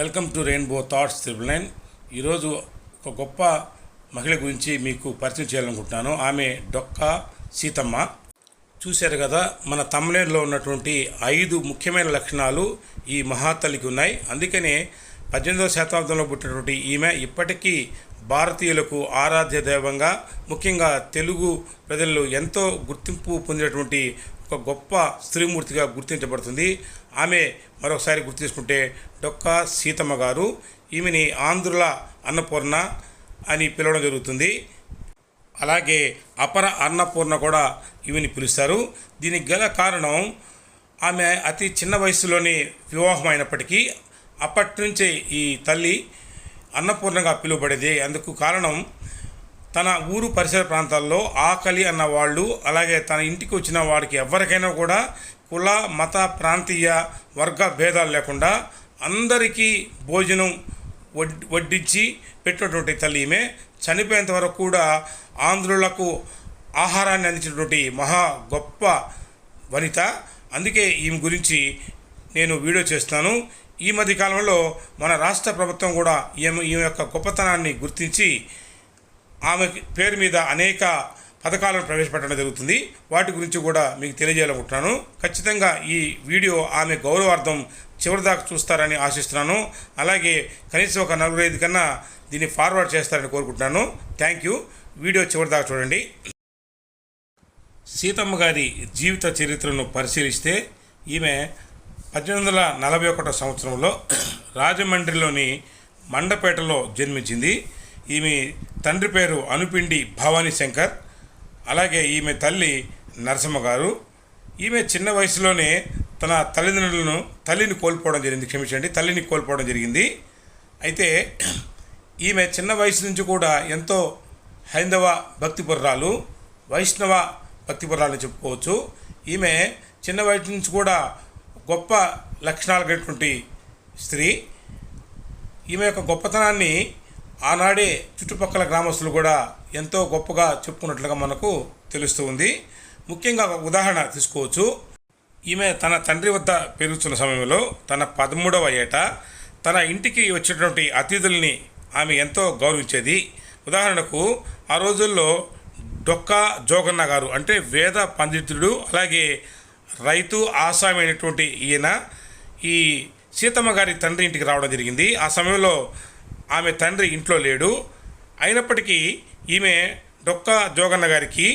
Welcome to rainbow thoughts 999. ఈరోజు ఒక గొప్ప మహిళ గురించి మీకు పరిచయం చేయాలనుకుంటున్నాను. ఆమె డొక్కా సీతమ్మ. చూశారు కదా, మన తమిళనాడులో ఉన్నటువంటి 5 ముఖ్యమైన లక్షణాలు ఈ మహాతల్లికి ఉన్నాయి. అందుకనే 18వ శతాబ్దంలో పుట్టినటువంటి ఈమె ఇప్పటికీ భారతీయులకు ఆరాధ్య దైవంగా, ముఖ్యంగా తెలుగు ప్రజల్లో ఎంతో గుర్తింపు పొందినటువంటి ఒక గొప్ప స్త్రీమూర్తిగా గుర్తించబడుతుంది. ఆమె మరొకసారి గుర్తు చేసుకుంటే డొక్కా సీతమ్మ గారు. ఈమెని ఆంధ్రుల అన్నపూర్ణ అని పిలవడం జరుగుతుంది. అలాగే అపర అన్నపూర్ణ కూడా ఈమెని పిలుస్తారు. దీనికి గల కారణం, ఆమె అతి చిన్న వయసులోనే వివాహం అయినప్పటికీ అప్పటి నుంచే ఈ తల్లి అన్నపూర్ణగా పిలువబడేది. అందుకు కారణం, తన ఊరు పరిసర ప్రాంతాల్లో ఆకలి అన్న వాళ్ళు, అలాగే తన ఇంటికి వచ్చిన వారికి ఎవరికైనా కూడా కుల, మత, ప్రాంతీయ, వర్గ భేదాలు లేకుండా అందరికీ భోజనం వడ్డించి పెట్టినటువంటి తల్లి ఈమె. చనిపోయేంత వరకు కూడా ఆంధ్రులకు ఆహారాన్ని అందించినటువంటి మహా గొప్ప వనిత. అందుకే ఈమె గురించి నేను వీడియో చేస్తున్నాను. ఈ మధ్య కాలంలో మన రాష్ట్ర ప్రభుత్వం కూడా ఈమె యొక్క గొప్పతనాన్ని గుర్తించి ఆమె పేరు మీద అనేక పథకాలను ప్రవేశపెట్టడం జరుగుతుంది. వాటి గురించి కూడా మీకు తెలియజేయాలనుకుంటున్నాను. ఖచ్చితంగా ఈ వీడియో ఆమె గౌరవార్థం చివరిదాకా చూస్తారని ఆశిస్తున్నాను. అలాగే కనీసం ఒక 4-5 కన్నా దీన్ని ఫార్వర్డ్ చేస్తారని కోరుకుంటున్నాను. Thank you. వీడియో చివరిదాకా చూడండి. సీతమ్మ గారి జీవిత చరిత్రను పరిశీలిస్తే, ఈమె 1841 సంవత్సరంలో రాజమండ్రిలోని మండపేటలో జన్మించింది. ఈమె తండ్రి పేరు అనుపిండి భవానీ శంకర్, అలాగే ఈమె తల్లి నరసమ్మ గారు. ఈమె చిన్న వయసులోనే తన తల్లిని కోల్పోవడం జరిగింది. అయితే ఈమె చిన్న వయసు నుంచి కూడా ఎంతో హైందవ భక్తిపరురాలు, వైష్ణవ భక్తిపరురాలని చెప్పుకోవచ్చు. ఈమె చిన్న వయసు నుంచి కూడా గొప్ప లక్షణాలు కలిగినటువంటి స్త్రీ. ఈమె యొక్క గొప్పతనాన్ని ఆనాడే చుట్టుపక్కల గ్రామస్తులు కూడా ఎంతో గొప్పగా చెప్పుకున్నట్లుగా మనకు తెలుస్తూ ఉంది. ముఖ్యంగా ఒక ఉదాహరణ తీసుకోవచ్చు. ఈమె తన తండ్రి వద్ద పెరుగుతున్న సమయంలో తన 13వ ఏట తన ఇంటికి వచ్చేటువంటి అతిథుల్ని ఆమె ఎంతో గౌరవించేది. ఉదాహరణకు, ఆ రోజుల్లో డొక్కా జోగన్న గారు అంటే వేద పండితుడు, అలాగే రైతు ఆసామి అయినటువంటి ఈయన ఈ సీతమ్మ గారి తండ్రి ఇంటికి రావడం జరిగింది. ఆ సమయంలో ఆమె తండ్రి ఇంట్లో లేడు. అయినప్పటికీ ఈమె డొక్కా జోగన్న గారికి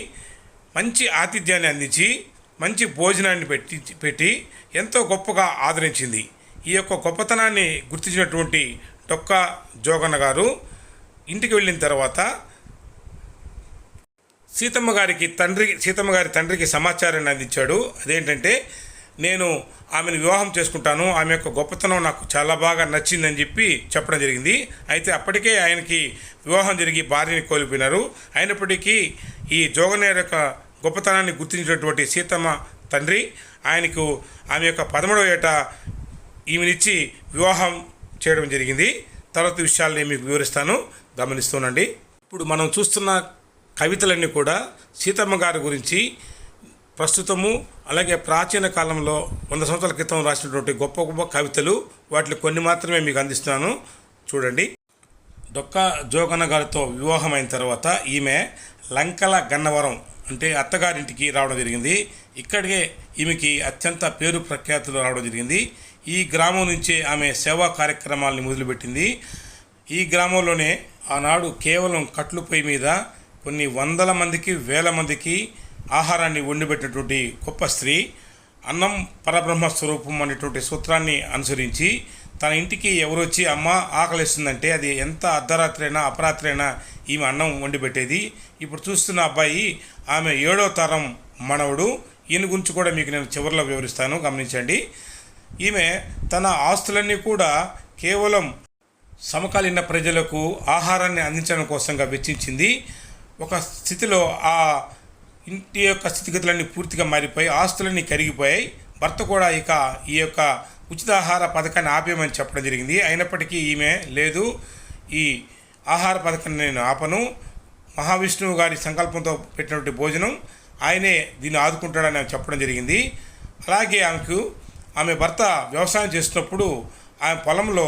మంచి ఆతిథ్యాన్ని అందించి మంచి భోజనాన్ని పెట్టి ఎంతో గొప్పగా ఆదరించింది. ఈ యొక్క గొప్పతనాన్ని గుర్తించినటువంటి డొక్కా జోగన్న గారు ఇంటికి వెళ్ళిన తర్వాత సీతమ్మ గారి తండ్రికి సమాచారాన్ని అందించాడు. అదేంటంటే, నేను ఆమెను వివాహం చేసుకుంటాను, ఆమె యొక్క గొప్పతనం నాకు చాలా బాగా నచ్చిందని చెప్పడం జరిగింది. అయితే అప్పటికే ఆయనకి వివాహం జరిగి భార్యని కోల్పోయినారు. అయినప్పటికీ ఈ జోగన్న యొక్క గొప్పతనాన్ని గుర్తించినటువంటి సీతమ్మ తండ్రి ఆయనకు ఆమె యొక్క 13వ ఏట ఈమెనిచ్చి వివాహం చేయడం జరిగింది. తర్వాత విషయాలు నేను మీకు వివరిస్తాను, గమనిస్తూనండి. ఇప్పుడు మనం చూస్తున్న కవితలన్నీ కూడా సీతమ్మ గారి గురించి ప్రస్తుతము, అలాగే ప్రాచీన కాలంలో 100 సంవత్సరాల క్రితం రాసినటువంటి గొప్ప గొప్ప కవితలు. వాటిలో కొన్ని మాత్రమే మీకు అందిస్తున్నాను, చూడండి. డొక్కా జోగన్న గారితో వివాహం అయిన తర్వాత ఈమె లంకల గన్నవరం అంటే అత్తగారింటికి రావడం జరిగింది. ఇక్కడికే ఈమెకి అత్యంత పేరు ప్రఖ్యాతులు రావడం జరిగింది. ఈ గ్రామం నుంచే ఆమె సేవా కార్యక్రమాలని మొదలుపెట్టింది. ఈ గ్రామంలోనే ఆనాడు కేవలం కట్లు పొయ్యి మీద కొన్ని వందల మందికి, వేల మందికి ఆహారాన్ని వండిపెట్టినటువంటి గొప్ప స్త్రీ. అన్నం పరబ్రహ్మ స్వరూపం అనేటువంటి సూత్రాన్ని అనుసరించి తన ఇంటికి ఎవరు వచ్చి అమ్మ ఆకలిస్తుందంటే అది ఎంత అర్ధరాత్రి అయినా అపరాత్రి అయినా ఈమె అన్నం వండిపెట్టేది. ఇప్పుడు చూస్తున్న అబ్బాయి ఆమె 7వ తరం మనవడు. ఈయన గురించి కూడా మీకు నేను చివరిలో వివరిస్తాను, గమనించండి. ఈమె తన ఆస్తులన్నీ కూడా కేవలం సమకాలీన ప్రజలకు ఆహారాన్ని అందించడం కోసంగా వెచ్చించింది. ఒక స్థితిలో ఆ ఇంటి యొక్క స్థితిగతులన్నీ పూర్తిగా మారిపోయి ఆస్తులన్నీ కరిగిపోయాయి. భర్త కూడా ఇక ఈ యొక్క ఉచితాహార పథకాన్ని ఆపేయమని చెప్పడం జరిగింది. అయినప్పటికీ ఈమె లేదు, ఈ ఆహార పథకాన్ని నేను ఆపను, మహావిష్ణువు గారి సంకల్పంతో పెట్టినటువంటి భోజనం ఆయనే దీన్ని ఆదుకుంటాడని చెప్పడం జరిగింది. అలాగే ఆమె భర్త వ్యవసాయం చేస్తున్నప్పుడు ఆమె పొలంలో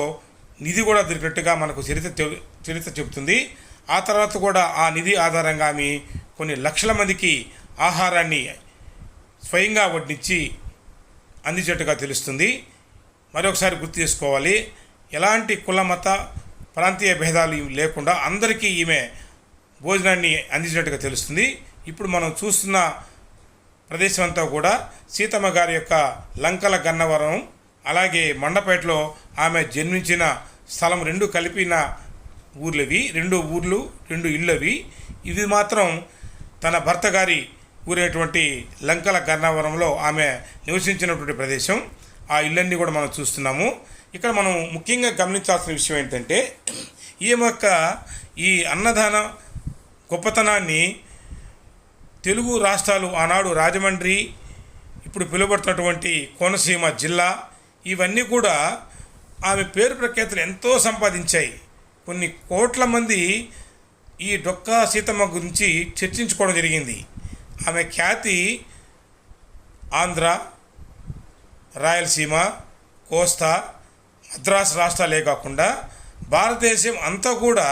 నిధి కూడా దొరికినట్టుగా మనకు చరిత్ర చెబుతుంది. ఆ తర్వాత కూడా ఆ నిధి ఆధారంగా ఆమె కొన్ని లక్షల మందికి ఆహారాన్ని స్వయంగా వడ్డించి అందించేట్టుగా తెలుస్తుంది. మరొకసారి గుర్తు చేసుకోవాలి, ఎలాంటి కుల మత ప్రాంతీయ భేదాలు లేకుండా అందరికీ ఈమె భోజనాన్ని అందించినట్టుగా తెలుస్తుంది. ఇప్పుడు మనం చూస్తున్న ప్రదేశం అంతా కూడా సీతమ్మ గారి యొక్క లంకల గన్నవరం, అలాగే మండపేటలో ఆమె జన్మించిన స్థలం రెండు కలిపిన ఊర్లవి, రెండు ఊర్లు, రెండు ఇళ్ళవి. ఇది మాత్రం తన భర్త గారి ఊరైనటువంటి లంకల గన్నవరంలో ఆమె నివసించినటువంటి ప్రదేశం. ఆ ఇళ్ళన్నీ కూడా మనం చూస్తున్నాము. ఇక్కడ మనం ముఖ్యంగా గమనించాల్సిన విషయం ఏంటంటే, ఈమె యొక్క ఈ అన్నదాన గొప్పతనాన్ని తెలుగు రాష్ట్రాలు, ఆనాడు రాజమండ్రి, ఇప్పుడు పిలువబడుతున్నటువంటి కోనసీమ జిల్లా, ఇవన్నీ కూడా ఆమె పేరు ప్రఖ్యాతులు ఎంతో సంపాదించాయి. కొన్ని కోట్ల మంది ఈ డొక్కా సీతమ్మ గురించి చర్చించుకోవడం జరిగింది. ఆమె ఖ్యాతి ఆంధ్ర, రాయలసీమ, కోస్తా, మద్రాసు రాష్ట్రాలే కాకుండా భారతదేశం అంతా కూడా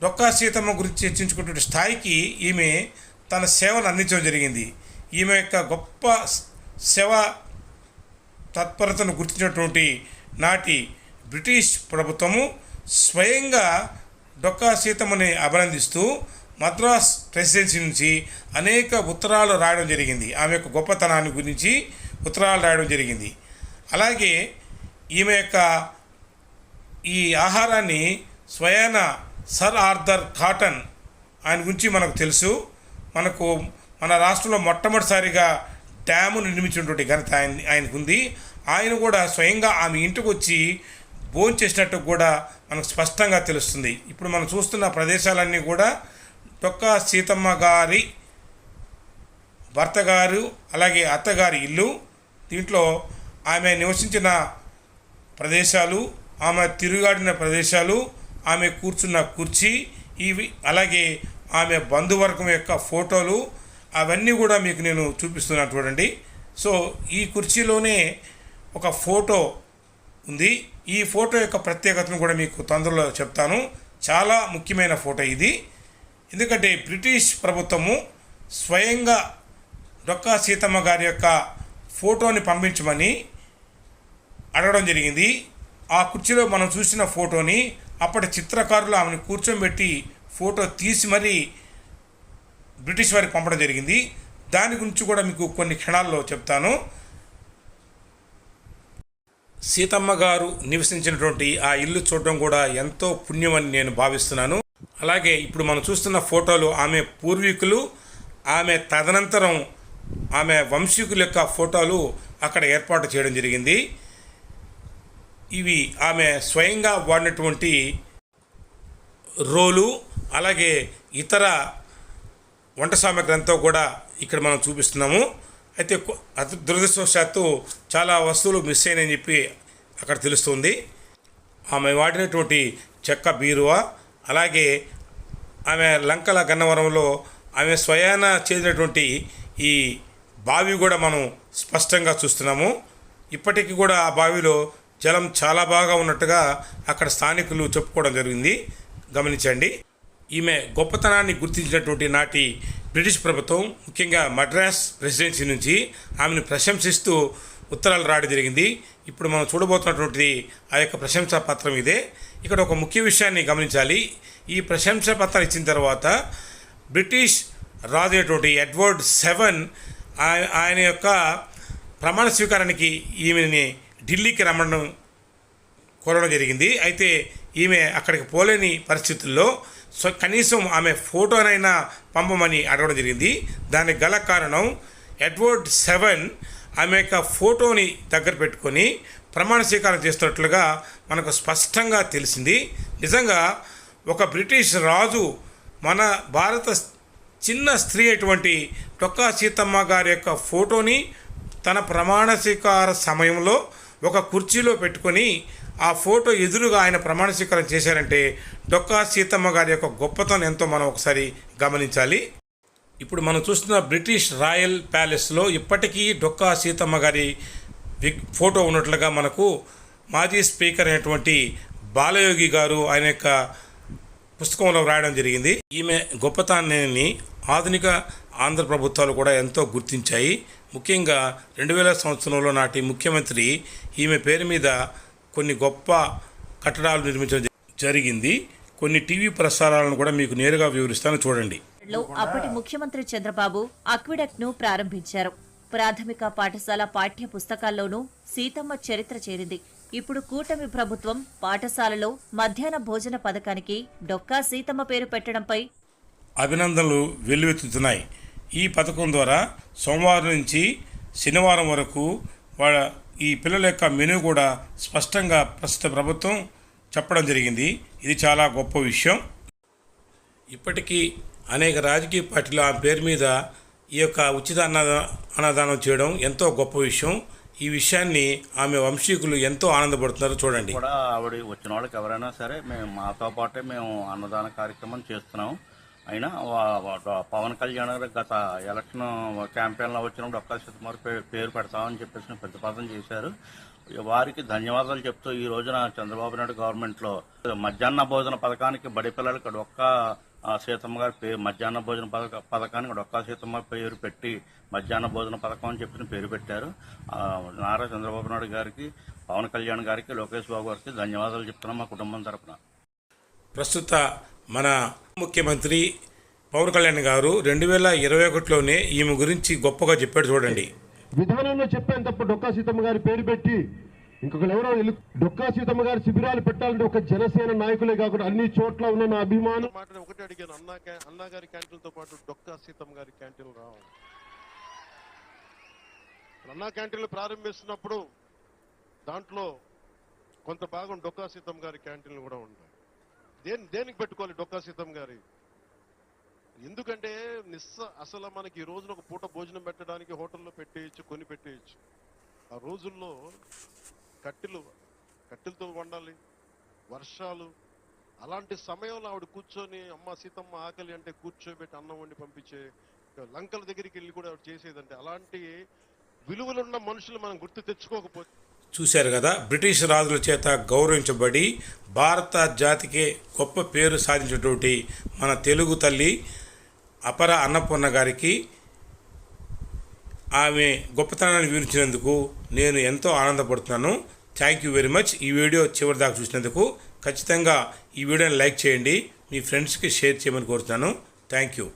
డొక్కా సీతమ్మ గురించి చర్చించుకునే స్థాయికి ఈమె తన సేవలు అందించడం జరిగింది. ఈమె యొక్క గొప్ప సేవ తత్పరతను గుర్తించినటువంటి నాటి బ్రిటిష్ ప్రభుత్వము స్వయంగా డొక్కా సీతమ్మని అభినందిస్తూ మద్రాస్ ప్రెసిడెన్సీ నుంచి అనేక ఉత్తరాలు రాయడం జరిగింది. ఆమె యొక్క గొప్పతనాన్ని గురించి ఉత్తరాలు రాయడం జరిగింది. అలాగే ఈమె యొక్క ఈ ఆహారాన్ని స్వయాన సర్ ఆర్థర్ కాటన్, ఆయన గురించి మనకు తెలుసు. మన రాష్ట్రంలో మొట్టమొదటిసారిగా డ్యాము నిర్మించినటువంటి ఘనత ఆయనకు ఉంది. ఆయన కూడా స్వయంగా ఆమె ఇంటికి వచ్చి భోజనం చేసినట్టు కూడా మనకు స్పష్టంగా తెలుస్తుంది. ఇప్పుడు మనం చూస్తున్న ప్రదేశాలన్నీ కూడా డొక్కా సీతమ్మ గారి భర్త గారు, అలాగే అత్తగారి ఇల్లు. దీంట్లో ఆమె నివసించిన ప్రదేశాలు, ఆమె తిరుగాడిన ప్రదేశాలు, ఆమె కూర్చున్న కుర్చీ, ఇవి అలాగే ఆమె బంధువర్గం యొక్క ఫోటోలు, అవన్నీ కూడా మీకు నేను చూపిస్తున్నాను చూడండి. సో ఈ కుర్చీలోనే ఒక ఫోటో ఉంది. ఈ ఫోటో యొక్క ప్రత్యేకతను కూడా మీకు తొందరలో చెప్తాను. చాలా ముఖ్యమైన ఫోటో ఇది. ఎందుకంటే బ్రిటిష్ ప్రభుత్వము స్వయంగా డొక్కా సీతమ్మ గారి యొక్క ఫోటోని పంపించమని అడగడం జరిగింది. ఆ కుర్చీలో మనం చూసిన ఫోటోని అప్పటి చిత్రకారులు ఆమెను కూర్చోబెట్టి ఫోటో తీసి మరీ బ్రిటిష్ వారికి పంపడం జరిగింది. దాని గురించి కూడా మీకు కొన్ని క్షణాల్లో చెప్తాను. సీతమ్మ గారు నివసించినటువంటి ఆ ఇల్లు చూడడం కూడా ఎంతో పుణ్యమని నేను భావిస్తున్నాను. అలాగే ఇప్పుడు మనం చూస్తున్న ఫోటోలు ఆమె పూర్వీకులు, ఆమె తదనంతరం ఆమె వంశీకుల యొక్క ఫోటోలు అక్కడ ఏర్పాటు చేయడం జరిగింది. ఇవి ఆమె స్వయంగా వాడినటువంటి రోలు, అలాగే ఇతర వంట సామాగ్రి అంతా కూడా ఇక్కడ మనం చూపిస్తున్నాము. అయితే దురదృష్టవశాత్తు చాలా వస్తువులు మిస్ అయినాయని చెప్పి అక్కడ తెలుస్తుంది. ఆమె వాడినటువంటి చెక్క బీరువా, అలాగే ఆమె లంకల గన్నవరంలో ఆమె స్వయాన చేసినటువంటి ఈ బావి కూడా మనం స్పష్టంగా చూస్తున్నాము. ఇప్పటికీ కూడా ఆ బావిలో జలం చాలా బాగా ఉన్నట్టుగా అక్కడ స్థానికులు చెప్పుకోవడం జరిగింది. గమనించండి. ఈమె గొప్పతనాన్ని గుర్తించినటువంటి నాటి బ్రిటిష్ ప్రభుత్వం ముఖ్యంగా మద్రాస్ ప్రెసిడెన్సీ నుంచి ఆమెను ప్రశంసిస్తూ ఉత్తరాలు రాయడం జరిగింది. ఇప్పుడు మనం చూడబోతున్నటువంటి ఆ యొక్క ప్రశంసా పత్రం ఇదే. ఇక్కడ ఒక ముఖ్య విషయాన్ని గమనించాలి. ఈ ప్రశంసా పత్రం ఇచ్చిన తర్వాత బ్రిటిష్ రాజు అయినటువంటి ఎడ్వర్డ్ 7 ఆయన యొక్క ప్రమాణ స్వీకారానికి ఈమెని ఢిల్లీకి రమ్మడం కోరడం జరిగింది. అయితే ఈమె అక్కడికి పోలేని పరిస్థితుల్లో కనీసం ఆమె ఫోటోనైనా పంపమని అడగడం జరిగింది. దానికి గల కారణం ఎడ్వర్డ్ 7 ఆమె యొక్క ఫోటోని దగ్గర పెట్టుకొని ప్రమాణ స్వీకారం చేస్తున్నట్లుగా మనకు స్పష్టంగా తెలిసింది. నిజంగా ఒక బ్రిటిష్ రాజు మన భారత చిన్న స్త్రీ అటువంటి డొక్కా సీతమ్మ గారి యొక్క ఫోటోని తన ప్రమాణ స్వీకార సమయంలో ఒక కుర్చీలో పెట్టుకొని ఆ ఫోటో ఎదురుగా ఆయన ప్రమాణ స్వీకారం చేశారంటే డొక్కా సీతమ్మ గారి యొక్క గొప్పతనం ఎంతో మనం ఒకసారి గమనించాలి. ఇప్పుడు మనం చూస్తున్న బ్రిటిష్ రాయల్ ప్యాలెస్లో ఇప్పటికీ డొక్కా సీతమ్మ గారి ఫోటో ఉన్నట్లుగా మనకు మాజీ స్పీకర్ అయినటువంటి బాలయోగి గారు ఆయన యొక్క పుస్తకంలో వ్రాయడం జరిగింది. ఈమె గొప్పతనాన్ని ఆధునిక ఆంధ్ర ప్రభుత్వాలు కూడా ఎంతో గుర్తించాయి. ముఖ్యంగా 2000 సంవత్సరంలో నాటి ముఖ్యమంత్రి ఈమె పేరు మీద కొన్ని గొప్ప కట్టడాలు నిర్మించడం జరిగింది. కొన్ని టీవీ ప్రసారాలను కూడా మీకు నేరుగా వివరిస్తాను, చూడండి. అప్పటి ముఖ్యమంత్రి చంద్రబాబు అక్విడక్ట్ ను ప్రారంభించారు. ప్రాథమిక పాఠశాల పాఠ్య పుస్తకాల్లోనూ సీతమ్మ చరిత్ర చేరింది. ఇప్పుడు కూటమి ప్రభుత్వం పాఠశాలలో మధ్యాహ్న భోజన పథకానికి డొక్కా సీతమ్మ పేరు పెట్టడంపై అభినందనలు వెల్లువెత్తుతున్నాయి. ఈ పథకం ద్వారా సోమవారం నుంచి శనివారం వరకు ఈ పిల్లల యొక్క మెనూ కూడా స్పష్టంగా ప్రస్తుత ప్రభుత్వం చెప్పడం జరిగింది. ఇది చాలా గొప్ప విషయం. ఇప్పటికీ అనేక రాజకీయ పార్టీలు ఆ పేరు మీద ఈ యొక్క ఉచిత అన్నదానం చేయడం ఎంతో గొప్ప విషయం. ఈ విషయాన్ని ఆమె వంశీకులు ఎంతో ఆనందపడుతున్నారు, చూడండి. కూడా ఆవిడ వచ్చిన వాళ్ళకి ఎవరైనా సరే మాతో పాటే మేము అన్నదాన కార్యక్రమం చేస్తున్నాం. అయినా పవన్ కళ్యాణ్ గారు గత ఎలక్షన్ క్యాంపెయిన్లో వచ్చినప్పుడు ఒక్క సీతమ్మ పేరు పెడతామని చెప్పేసి ప్రతిపాదన చేశారు. వారికి ధన్యవాదాలు చెప్తూ ఈ రోజున చంద్రబాబు నాయుడు గవర్నమెంట్లో మధ్యాహ్న భోజన పథకానికి బడి పిల్లలకి డొక్క సీతమ్మ గారి పేరు, మధ్యాహ్న భోజన పథకానికి డొక్కా సీతమ్మ పేరు పెట్టి మధ్యాహ్న భోజన పథకం అని చెప్పిన పేరు పెట్టారు. నారా చంద్రబాబు నాయుడు గారికి, పవన్ కళ్యాణ్ గారికి, లోకేష్ బాబు గారికి ధన్యవాదాలు చెప్తున్నాం మా కుటుంబం తరఫున. ప్రస్తుత మన ముఖ్యమంత్రి పవన్ కళ్యాణ్ గారు 2021లోనే ఈమె గురించి గొప్పగా చెప్పాడు, చూడండి. విధానంలో చెప్పాను తప్ప డొక్కా సీతమ్మ గారి పేరు పెట్టి ఇంకొకరు ఎవరో డొక్కా సీతమ్మ గారి శిబిరాలు పెట్టాలంటే ఒక జనసేన నాయకులే కాకుండా అన్ని చోట్ల ఉన్న నా అభిమానం మాట ఒకటి అడిగాను, అన్నా గారి క్యాంటీన్తో పాటు డొక్కా సీతమ్మ గారి క్యాంటీన్ రావాలి. అన్నా క్యాంటీన్లు ప్రారంభిస్తున్నప్పుడు దాంట్లో కొంత భాగం డొక్కా సీతమ్మ గారి క్యాంటీన్లు కూడా ఉంటాయి. దేనికి పెట్టుకోవాలి డొక్కా సీతమ్మ గారి? ఎందుకంటే అసలు మనకి ఈ రోజున ఒక పూట భోజనం పెట్టడానికి హోటల్లో పెట్టేయచ్చు, కొని పెట్టేయచ్చు. ఆ రోజుల్లో కట్టెలతో వండాలి, వర్షాలు, అలాంటి సమయంలో ఆవిడ కూర్చొని అమ్మ సీతమ్మ ఆకలి అంటే కూర్చోబెట్టి అన్నం వండి పంపించే, లంకల దగ్గరికి వెళ్ళి కూడా ఆవిడ చేసేదంటే అలాంటి విలువలున్న మనుషులు మనం గుర్తు తెచ్చుకోకపోతే. చూశారు కదా, బ్రిటిష్ రాజుల చేత గౌరవించబడి భారత జాతికే గొప్ప పేరు సాధించినటువంటి మన తెలుగు తల్లి అపర అన్నపూర్ణ గారికి ఆమె గొప్పతనాన్ని వివరించినందుకు నేను ఎంతో ఆనందపడుతున్నాను. Thank you very much. ఈ వీడియో చివరి దాకా చూసినందుకు ఖచ్చితంగా ఈ వీడియోని లైక్ చేయండి, మీ ఫ్రెండ్స్కి షేర్ చేయమని కోరుతున్నాను. Thank you.